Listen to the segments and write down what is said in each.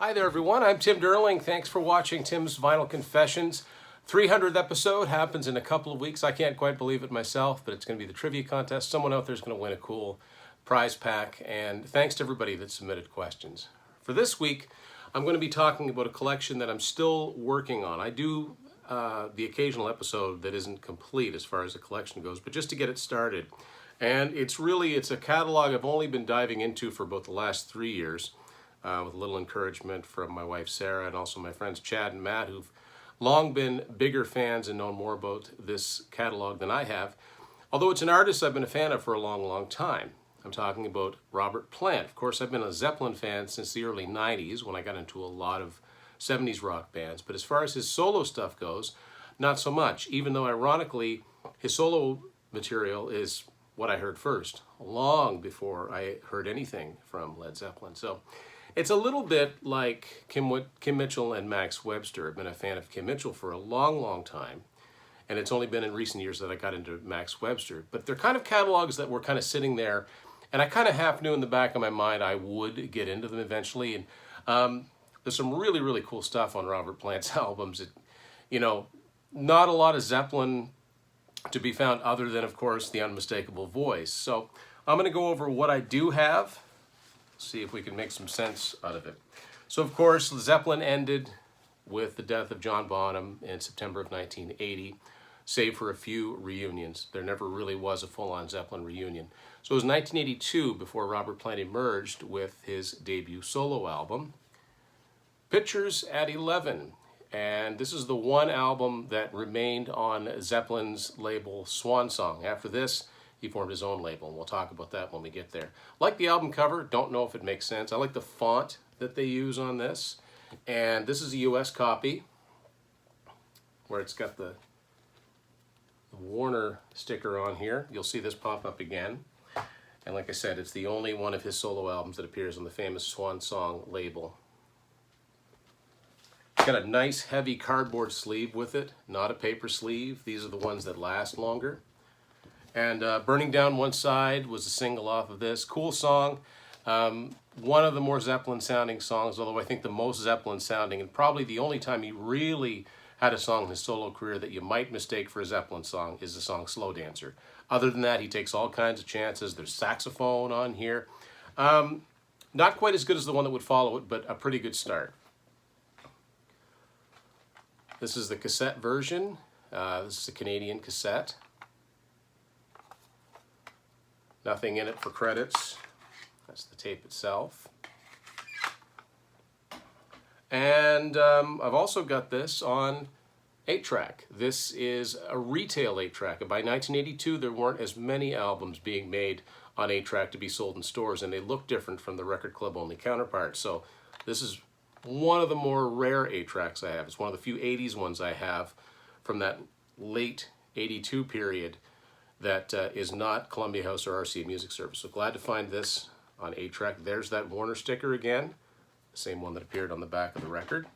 Hi there everyone, I'm Tim Derling. Thanks for watching Tim's Vinyl Confessions. 300th episode happens in a couple of weeks. I can't quite believe it myself, but it's going to be the trivia contest. Someone out there is going to win a cool prize pack, and thanks to everybody that submitted questions. For this week, I'm going to be talking about a collection that I'm still working on. I do the occasional episode that isn't complete as far as the collection goes, but just to get it started. And it's a catalog I've only been diving into for about the last 3 years. With a little encouragement from my wife Sarah and also my friends Chad and Matt, who've long been bigger fans and known more about this catalog than I have. Although it's an artist I've been a fan of for a long, long time. I'm talking about Robert Plant. Of course, I've been a Zeppelin fan since the early 90s when I got into a lot of 70s rock bands. But as far as his solo stuff goes, not so much. Even though, ironically, his solo material is what I heard first, long before I heard anything from Led Zeppelin. So it's a little bit like Kim Mitchell and Max Webster. I've been a fan of Kim Mitchell for a long, long time, and it's only been in recent years that I got into Max Webster. But they're kind of catalogs that were kind of sitting there, and I kind of half knew in the back of my mind I would get into them eventually. And there's some really, really cool stuff on Robert Plant's albums. Not a lot of Zeppelin to be found other than, of course, the unmistakable voice. So I'm going to go over what I do have, see if we can make some sense out of it. So, of course, Zeppelin ended with the death of John Bonham in September of 1980, save for a few reunions. There never really was a full-on Zeppelin reunion. So it was 1982 before Robert Plant emerged with his debut solo album, Pictures at 11. And this is the one album that remained on Zeppelin's label Swan Song. After this, he formed his own label, and we'll talk about that when we get there. Like the album cover, don't know if it makes sense. I like the font that they use on this. And this is a US copy, where it's got the Warner sticker on here. You'll see this pop up again. And like I said, it's the only one of his solo albums that appears on the famous Swan Song label. It's got a nice heavy cardboard sleeve with it, not a paper sleeve. These are the ones that last longer. And Burning Down One Side was a single off of this. Cool song. One of the more Zeppelin sounding songs, although I think the most Zeppelin sounding, and probably the only time he really had a song in his solo career that you might mistake for a Zeppelin song is the song Slow Dancer. Other than that, he takes all kinds of chances. There's saxophone on here. Not quite as good as the one that would follow it, but a pretty good start. This is the cassette version. This is a Canadian cassette. Nothing in it for credits. That's the tape itself. And I've also got this on 8-track. This is a retail 8-track. By 1982, there weren't as many albums being made on 8-track to be sold in stores, and they look different from the record club only counterparts. So this is one of the more rare 8-tracks I have. It's one of the few 80s ones I have from that late 82 period that is not Columbia House or RCA Music Service. So glad to find this on 8-track. There's that Warner sticker again, the same one that appeared on the back of the record.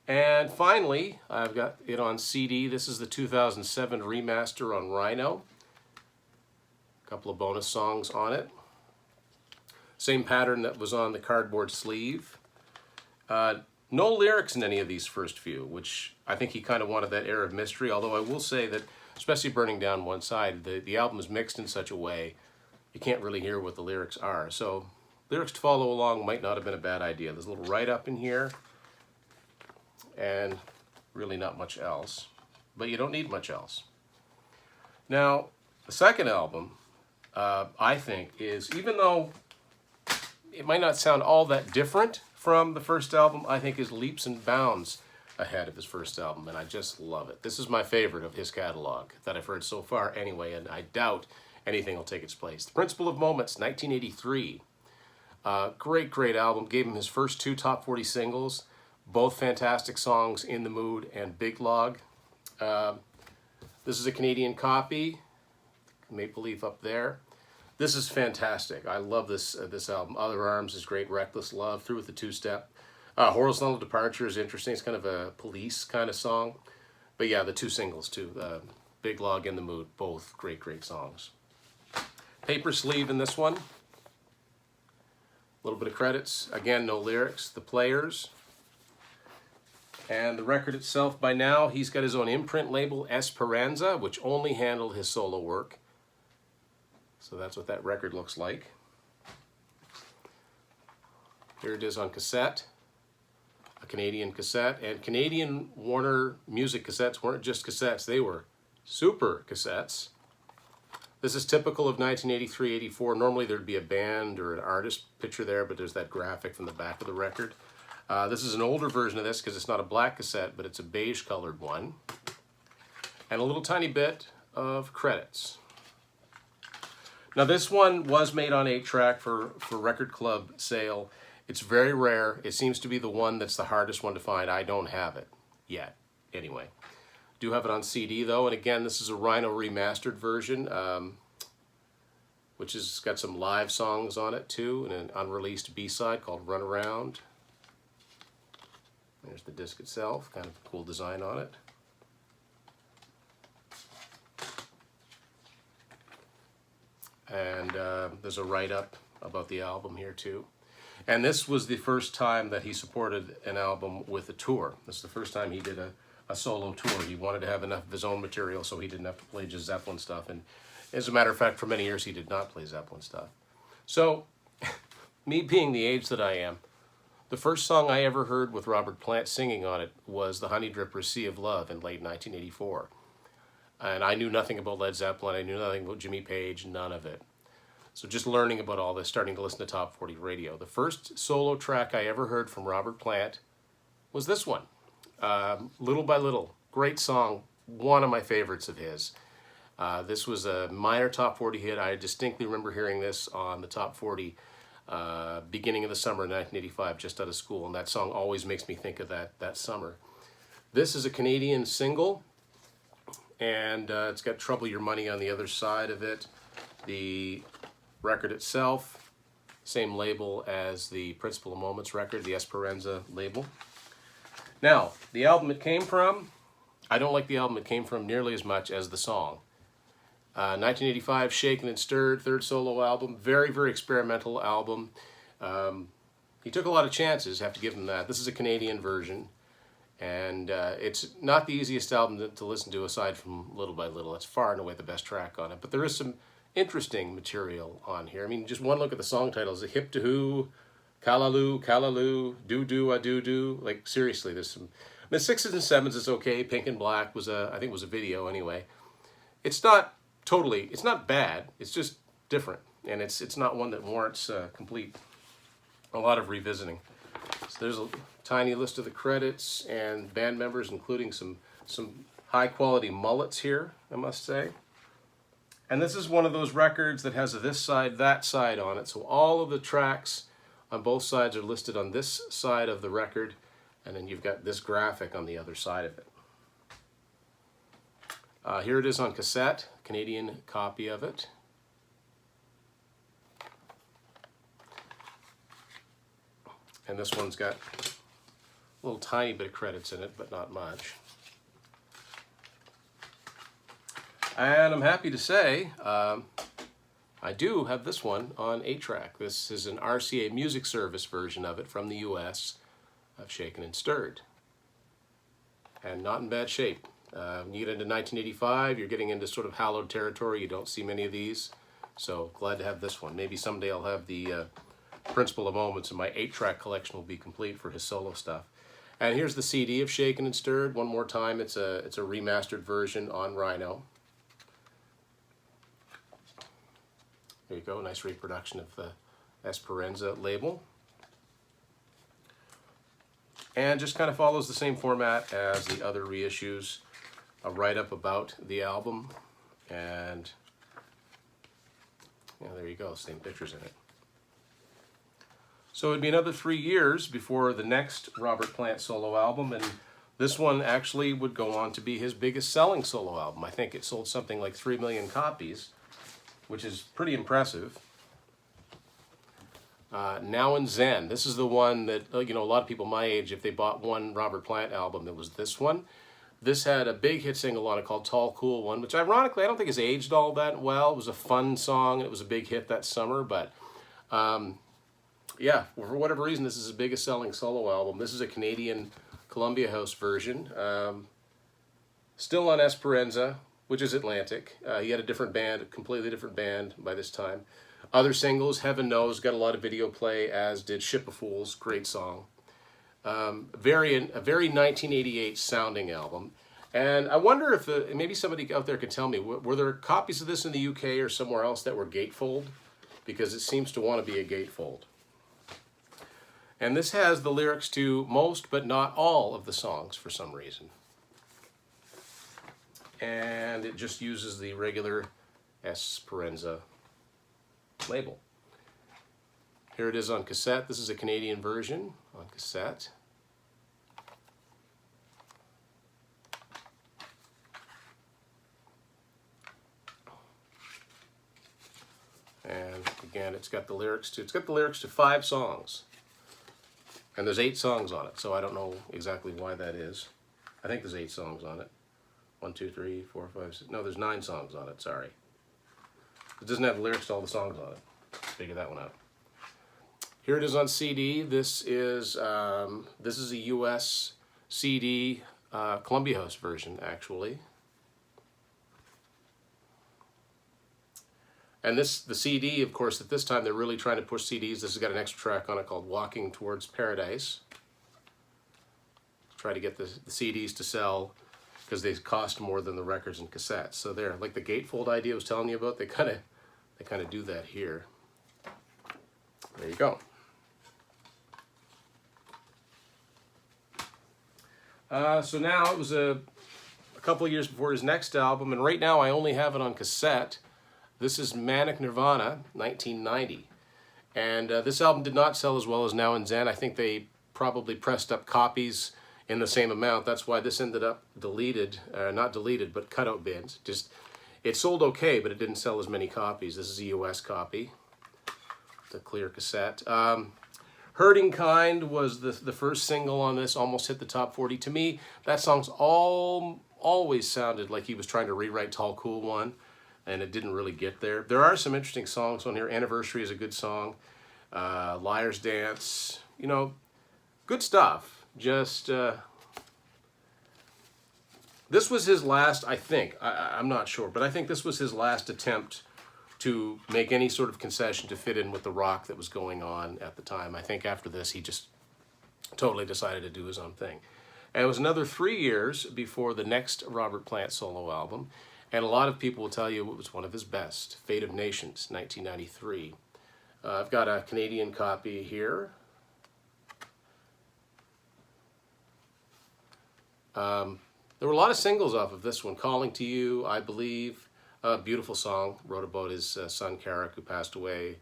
And finally, I've got it on CD. This is the 2007 remaster on Rhino. A couple of bonus songs on it. Same pattern that was on the cardboard sleeve. No lyrics in any of these first few, which I think he kind of wanted that air of mystery, although I will say that, especially Burning Down One Side, the album is mixed in such a way you can't really hear what the lyrics are. So lyrics to follow along might not have been a bad idea. There's a little write-up in here, and really not much else. But you don't need much else. Now, the second album, I think, is, even though it might not sound all that different from the first album, I think is leaps and bounds ahead of his first album, and I just love it. This is my favorite of his catalog that I've heard so far anyway, and I doubt anything will take its place. The Principle of Moments, 1983. Great album. Gave him his first 2 top 40 singles, both fantastic songs, In the Mood and Big Log. This is a Canadian copy, Maple Leaf up there. This is fantastic. I love this album. Other Arms is great. Reckless Love, Through with the Two-Step. Horizontal Departure is interesting. It's kind of a Police kind of song. But yeah, the 2 singles too. Big Log, In the Mood, both great songs. Paper sleeve in this one. A little bit of credits. Again, no lyrics. The Players. And the record itself, by now, he's got his own imprint label, Esperanza, which only handled his solo work. So that's what that record looks like. Here it is on cassette, a Canadian cassette. And Canadian Warner Music cassettes weren't just cassettes, they were super cassettes. This is typical of 1983-84. Normally there'd be a band or an artist picture there, but there's that graphic from the back of the record. This is an older version of this because it's not a black cassette, but it's a beige colored one. And a little tiny bit of credits. Now this one was made on 8-track for Record Club sale. It's very rare. It seems to be the one that's the hardest one to find. I don't have it yet. Anyway, do have it on CD though. And again, this is a Rhino remastered version, which has got some live songs on it too, and an unreleased B-side called Run Around. There's the disc itself, kind of a cool design on it. And there's a write-up about the album here too. And this was the first time that he supported an album with a tour. This is the first time he did a solo tour. He wanted to have enough of his own material so he didn't have to play just Zeppelin stuff. And as a matter of fact, for many years he did not play Zeppelin stuff. So, me being the age that I am, the first song I ever heard with Robert Plant singing on it was the Honey Dripper's Sea of Love in late 1984. And I knew nothing about Led Zeppelin, I knew nothing about Jimmy Page, none of it. So just learning about all this, starting to listen to Top 40 radio. The first solo track I ever heard from Robert Plant was this one, Little by Little. Great song, one of my favorites of his. This was a minor Top 40 hit. I distinctly remember hearing this on the Top 40 beginning of the summer of 1985, just out of school, and that song always makes me think of that summer. This is a Canadian single, and it's got Trouble Your Money on the other side of it. The record itself, same label as the Principle of Moments record, the Esperanza label. Now, the album it came from, I don't like the album it came from nearly as much as the song. 1985, Shaken and Stirred, third solo album, very, very experimental album. He took a lot of chances, have to give him that. This is a Canadian version, and it's not the easiest album to listen to aside from Little by Little. It's far and away the best track on it, but there is some interesting material on here. I mean, just one look at the song titles: Hip to Who, Callaloo, Callaloo, Do Do, A Do Do. Like, seriously, there's some. The 6s and 7s is okay. Pink and Black was I think it was a video anyway. It's not totally, it's not bad. It's just different, and it's not one that warrants a lot of revisiting. So there's a tiny list of the credits and band members, including some high quality mullets here, I must say. And this is one of those records that has a this side, that side on it. So all of the tracks on both sides are listed on this side of the record, and then you've got this graphic on the other side of it. Here it is on cassette, Canadian copy of it. And this one's got a little tiny bit of credits in it, but not much. And I'm happy to say I do have this one on 8-track. This is an RCA Music Service version of it from the US of Shaken and Stirred. And not in bad shape. When you get into 1985, you're getting into sort of hallowed territory. You don't see many of these. So glad to have this one. Maybe someday I'll have the Principle of Moments, and my 8-track collection will be complete for his solo stuff. And here's the CD of Shaken and Stirred. One more time, it's a remastered version on Rhino. There you go, nice reproduction of the Esperanza label. And just kind of follows the same format as the other reissues. A write-up about the album, and yeah, there you go, same pictures in it. So it'd be another 3 years before the next Robert Plant solo album, and this one actually would go on to be his biggest selling solo album. I think it sold something like 3 million copies, which is pretty impressive. Now and Zen. This is the one that, you know, a lot of people my age, if they bought one Robert Plant album, it was this one. This had a big hit single on it called Tall Cool One, which ironically I don't think has aged all that well. It was a fun song, and it was a big hit that summer, but yeah, for whatever reason, this is his biggest selling solo album. This is a Canadian Columbia House version. Still on Esperanza, which is Atlantic. He had a different band, a completely different band by this time. Other singles, Heaven Knows, got a lot of video play, as did Ship of Fools, great song. A very 1988 sounding album. And I wonder if maybe somebody out there could tell me, were there copies of this in the UK or somewhere else that were gatefold? Because it seems to want to be a gatefold. And this has the lyrics to most but not all of the songs for some reason. And it just uses the regular Esperanza label. Here it is on cassette. This is a Canadian version on cassette. And again, it's got the lyrics to 5 songs. And there's 8 songs on it, so I don't know exactly why that is. I think there's 8 songs on it. 1, 2, 3, 4, 5, 6. No, there's 9 songs on it, sorry. It doesn't have the lyrics to all the songs on it. Let's figure that one out. Here it is on CD. This is a US CD Columbia House version, actually. And the CD, of course, at this time, they're really trying to push CDs. This has got an extra track on it called Walking Towards Paradise. Try to get the CDs to sell because they cost more than the records and cassettes. So there, like the gatefold idea I was telling you about, they kind of do that here. There you go. So now it was a couple of years before his next album, and right now I only have it on cassette. This is Manic Nirvana, 1990. And this album did not sell as well as Now and Zen. I think they probably pressed up copies in the same amount. That's why this ended up deleted, not deleted, but cutout bins. It sold okay, but it didn't sell as many copies. This is a US copy, the clear cassette. Hurting Kind was the first single on this, almost hit the top 40. To me, that song's always sounded like he was trying to rewrite Tall Cool One, and it didn't really get there. There are some interesting songs on here. Anniversary is a good song. Liar's Dance, you know, good stuff. Just, this was his last, I think, I'm not sure, but I think this was his last attempt to make any sort of concession to fit in with the rock that was going on at the time. I think after this, he just totally decided to do his own thing. And it was another 3 years before the next Robert Plant solo album, and a lot of people will tell you it was one of his best, Fate of Nations, 1993. I've got a Canadian copy here. There were a lot of singles off of this one. Calling to You, I Believe, a beautiful song, wrote about his son Carrick, who passed away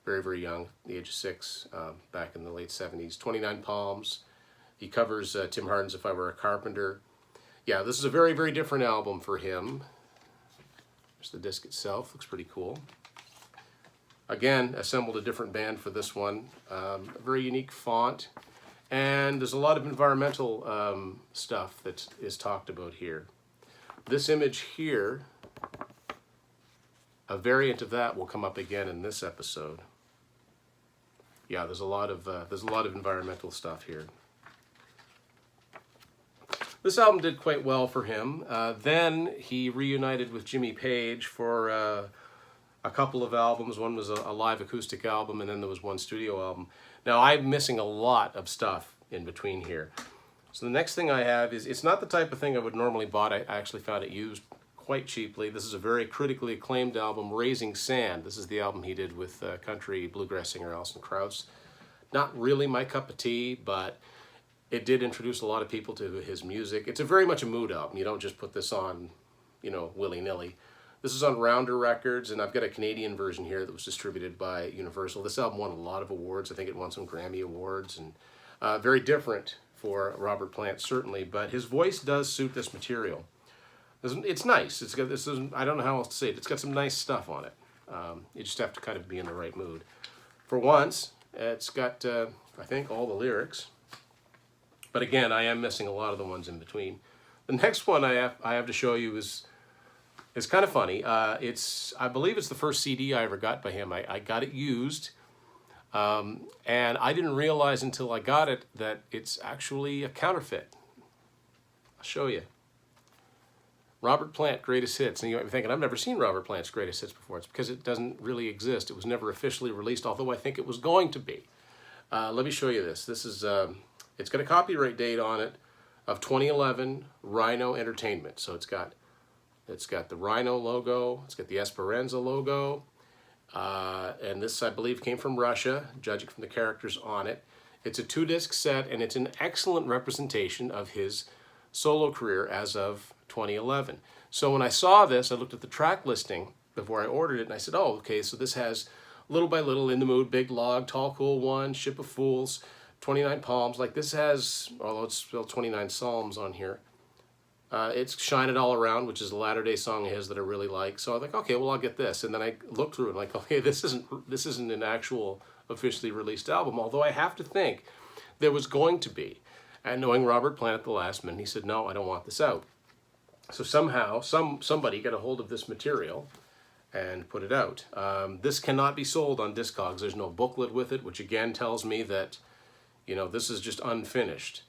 very, very young, the age of 6, back in the late 70s. 29 Palms, he covers Tim Hardin's If I Were a Carpenter. Yeah, this is a very, very different album for him. There's the disc itself, looks pretty cool. Again, assembled a different band for this one. A very unique font. And there's a lot of environmental stuff that is talked about here. This image here, a variant of that will come up again in this episode. Yeah, there's a lot of environmental stuff here. This album did quite well for him. Then he reunited with Jimmy Page for a couple of albums. One was a live acoustic album, and then there was one studio album. Now, I'm missing a lot of stuff in between here. So the next thing I have is, it's not the type of thing I would normally buy. I actually found it used quite cheaply. This is a very critically acclaimed album, Raising Sand. This is the album he did with country bluegrass singer Alison Krauss. Not really my cup of tea, but it did introduce a lot of people to his music. It's very much a mood album. You don't just put this on, you know, willy-nilly. This is on Rounder Records, and I've got a Canadian version here that was distributed by Universal. This album won a lot of awards. I think it won some Grammy Awards, and very different for Robert Plant, certainly, but his voice does suit this material. It's nice. It's got this. I don't know how else to say it. It's got some nice stuff on it. You just have to kind of be in the right mood. For once, it's got, I think, all the lyrics. But again, I am missing a lot of the ones in between. The next one I have to show you is kind of funny. I believe it's the first CD I ever got by him. I got it used. And I didn't realize until I got it that it's actually a counterfeit. I'll show you. Robert Plant, Greatest Hits. And you might be thinking, I've never seen Robert Plant's Greatest Hits before. It's because it doesn't really exist. It was never officially released, although I think it was going to be. Let me show you this. This is, it's got a copyright date on it of 2011, Rhino Entertainment. So it's got the Rhino logo, it's got the Esperanza logo, and this, I believe, came from Russia, judging from the characters on it. It's a 2-disc set, and it's an excellent representation of his solo career as of 2011. So when I saw this, I looked at the track listing before I ordered it, and I said, oh, okay, so this has Little by Little, In the Mood, Big Log, Tall Cool One, Ship of Fools, 29 Palms. Like this has, although it's spelled 29 Psalms on here, it's Shine It All Around, which is a latter-day song of his that I really like. So I was like, okay, well, I'll get this. And then I looked through it and like, okay, this isn't an actual officially released album, although I have to think there was going to be. And knowing Robert Plant at the last minute, he said, no, I don't want this out. So somehow, somebody got a hold of this material and put it out. This cannot be sold on Discogs. There's no booklet with it, which again tells me that, you know, this is just unfinished.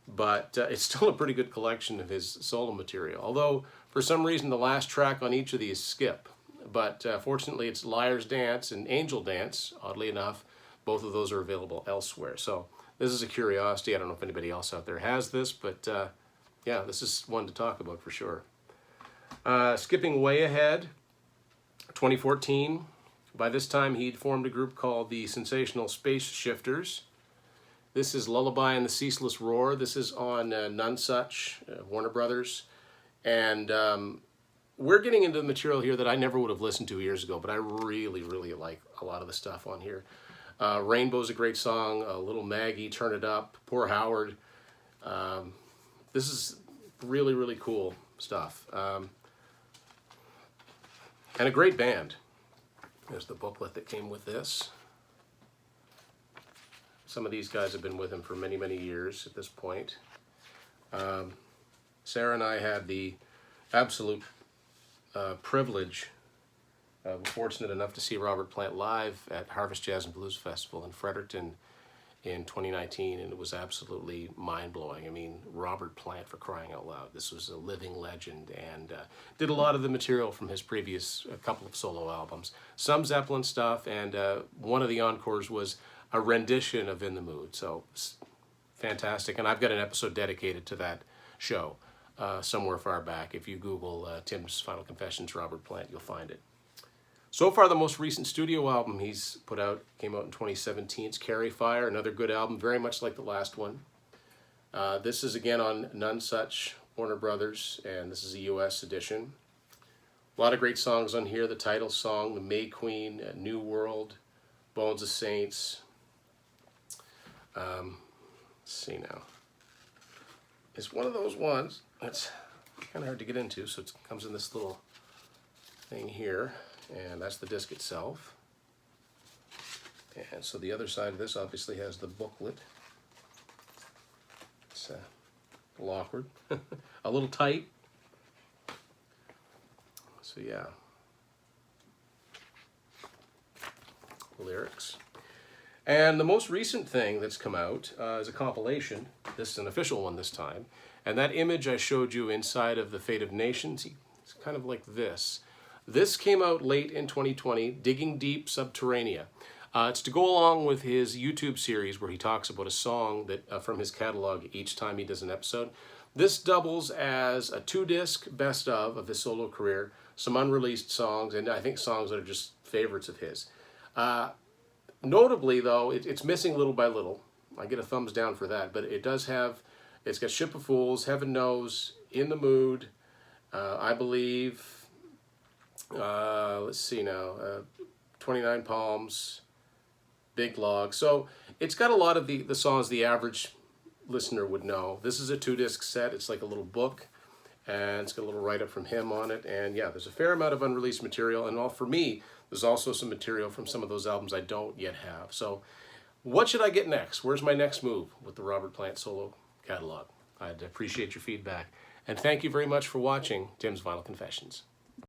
But it's still a pretty good collection of his solo material. Although, for some reason, the last track on each of these skip. But fortunately, it's Liar's Dance and Angel Dance. Oddly enough, both of those are available elsewhere. So this is a curiosity. I don't know if anybody else out there has this, but yeah, this is one to talk about for sure. Skipping way ahead, 2014. By this time, he'd formed a group called the Sensational Space Shifters. This is Lullaby and the Ceaseless Roar. This is on None Such, Warner Brothers. And we're getting into the material here that I never would have listened to years ago, but I really, really like a lot of the stuff on here. Rainbow's a great song. Little Maggie, Turn It Up, Poor Howard. This is really, really cool stuff. And a great band. There's the booklet that came with this. Some of these guys have been with him for many, many years at this point. Sarah and I had the absolute privilege, fortunate enough to see Robert Plant live at Harvest Jazz and Blues Festival in Fredericton in 2019, and it was absolutely mind-blowing. I mean, Robert Plant, for crying out loud. This was a living legend, and did a lot of the material from his previous couple of solo albums. Some Zeppelin stuff, and one of the encores was a rendition of In the Mood. So it's fantastic, and I've got an episode dedicated to that show somewhere far back. If you Google Tim's Final Confessions, Robert Plant, you'll find it. So far, the most recent studio album he's put out came out in 2017. It's Carry Fire, another good album, very much like the last one. This is again on None Such, Warner Brothers, and this is a US edition. A lot of great songs on here. The title song, The May Queen, New World, Bones of Saints. Let's see now. It's one of those ones that's kind of hard to get into, so it comes in this little thing here, and that's the disc itself. And so the other side of this obviously has the booklet. It's a little awkward, a little tight. So yeah, lyrics. And the most recent thing that's come out is a compilation. This is an official one this time. And that image I showed you inside of The Fate of Nations, it's kind of like this. This came out late in 2020, Digging Deep Subterranea. It's to go along with his YouTube series where he talks about a song that from his catalog each time he does an episode. This doubles as a 2-disc best of his solo career, some unreleased songs, and I think songs that are just favorites of his. Notably, though, it's missing Little by Little. I get a thumbs down for that, but it does have, it's got Ship of Fools, Heaven Knows, In the Mood, I believe, let's see now, 29 Palms, Big Log. So it's got a lot of the songs the average listener would know. This is a 2-disc set. It's like a little book, and it's got a little write-up from him on it. And yeah, there's a fair amount of unreleased material, and for me, there's also some material from some of those albums I don't yet have. So what should I get next? Where's my next move with the Robert Plant solo catalog? I'd appreciate your feedback. And thank you very much for watching Tim's Vinyl Confessions.